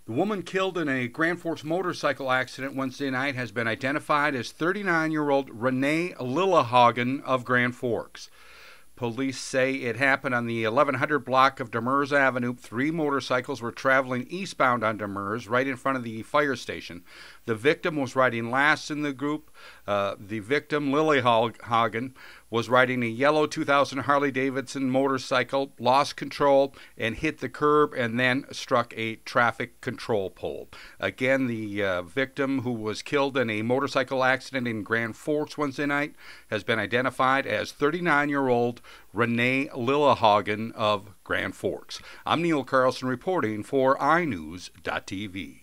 The woman killed in a Grand Forks motorcycle accident Wednesday night has been identified as 39-year-old Renee Lillehagen of Grand Forks. Police say it happened on the 1100 block of Demers Avenue. 3 motorcycles were traveling eastbound on Demers, right in front of the fire station. The victim was riding last in the group. The victim, Lillehagen, was riding a yellow 2000 Harley-Davidson motorcycle, lost control, and hit the curb and then struck a traffic control pole. Again, the victim, who was killed in a motorcycle accident in Grand Forks Wednesday night, has been identified as 39-year-old Renee Lillehagen of Grand Forks. I'm Neil Carlson reporting for iNews.TV.